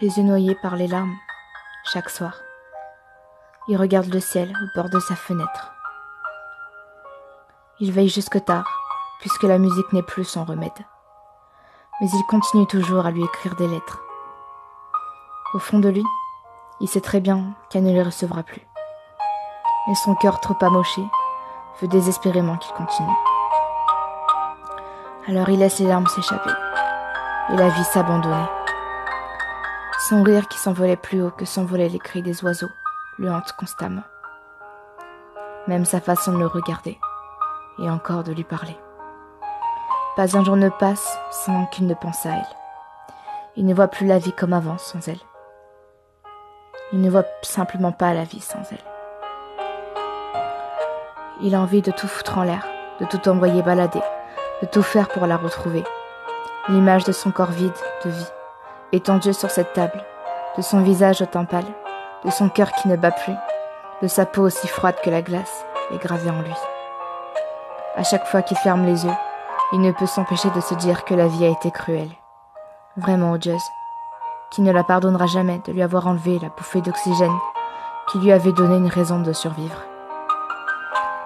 les yeux noyés par les larmes, chaque soir. Il regarde le ciel au bord de sa fenêtre. Il veille jusque tard, puisque la musique n'est plus son remède. Mais il continue toujours à lui écrire des lettres. Au fond de lui, il sait très bien qu'elle ne les recevra plus. Mais son cœur trop amoché veut désespérément qu'il continue. Alors il laisse les larmes s'échapper, et la vie s'abandonner. Son rire qui s'envolait plus haut que s'envolaient les cris des oiseaux le hante constamment. Même sa façon de le regarder, et encore de lui parler. Pas un jour ne passe sans qu'il ne pense à elle. Il ne voit plus la vie comme avant sans elle. Il ne voit simplement pas la vie sans elle. Il a envie de tout foutre en l'air, de tout envoyer balader, de tout faire pour la retrouver. L'image de son corps vide de vie, étendu sur cette table, de son visage au teint pâle, de son cœur qui ne bat plus, de sa peau aussi froide que la glace, est gravée en lui. À chaque fois qu'il ferme les yeux, il ne peut s'empêcher de se dire que la vie a été cruelle. Vraiment odieuse, qui ne la pardonnera jamais de lui avoir enlevé la bouffée d'oxygène qui lui avait donné une raison de survivre.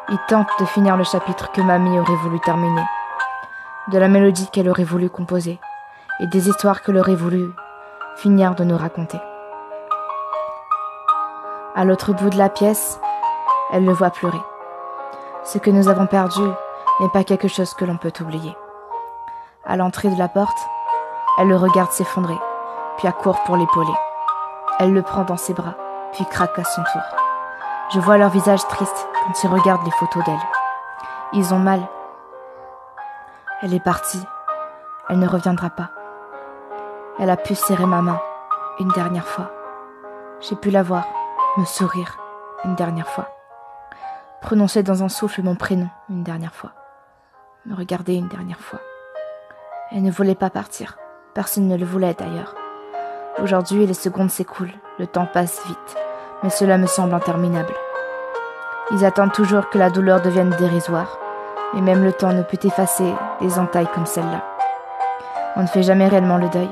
Il tente de finir le chapitre que mamie aurait voulu terminer, de la mélodie qu'elle aurait voulu composer, et des histoires qu'elle aurait voulu finir de nous raconter. À l'autre bout de la pièce, elle le voit pleurer. Ce que nous avons perdu n'est pas quelque chose que l'on peut oublier. À l'entrée de la porte, elle le regarde s'effondrer, puis accourt pour l'épauler. Elle le prend dans ses bras, puis craque à son tour. Je vois leur visage triste quand ils regardent les photos d'elle. Ils ont mal. Elle est partie. Elle ne reviendra pas. Elle a pu serrer ma main une dernière fois. J'ai pu la voir me sourire une dernière fois. Prononcer dans un souffle mon prénom une dernière fois. Me regarder une dernière fois. Elle ne voulait pas partir. Personne ne le voulait d'ailleurs. Aujourd'hui, les secondes s'écoulent, le temps passe vite, mais cela me semble interminable. Ils attendent toujours que la douleur devienne dérisoire, et même le temps ne peut effacer des entailles comme celle-là. On ne fait jamais réellement le deuil,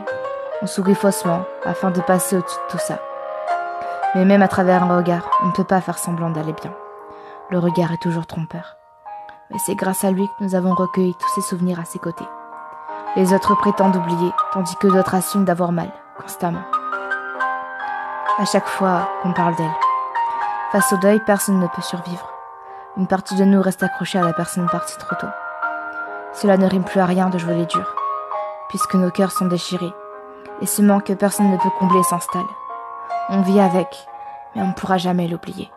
on sourit faussement afin de passer au-dessus de tout ça. Mais même à travers un regard, on ne peut pas faire semblant d'aller bien. Le regard est toujours trompeur. Mais c'est grâce à lui que nous avons recueilli tous ces souvenirs à ses côtés. Les autres prétendent oublier, tandis que d'autres assument d'avoir mal, constamment. À chaque fois qu'on parle d'elle. Face au deuil, personne ne peut survivre. Une partie de nous reste accrochée à la personne partie trop tôt. Cela ne rime plus à rien de jouer les durs, puisque nos cœurs sont déchirés, et ce manque que personne ne peut combler s'installe. On vit avec, mais on ne pourra jamais l'oublier.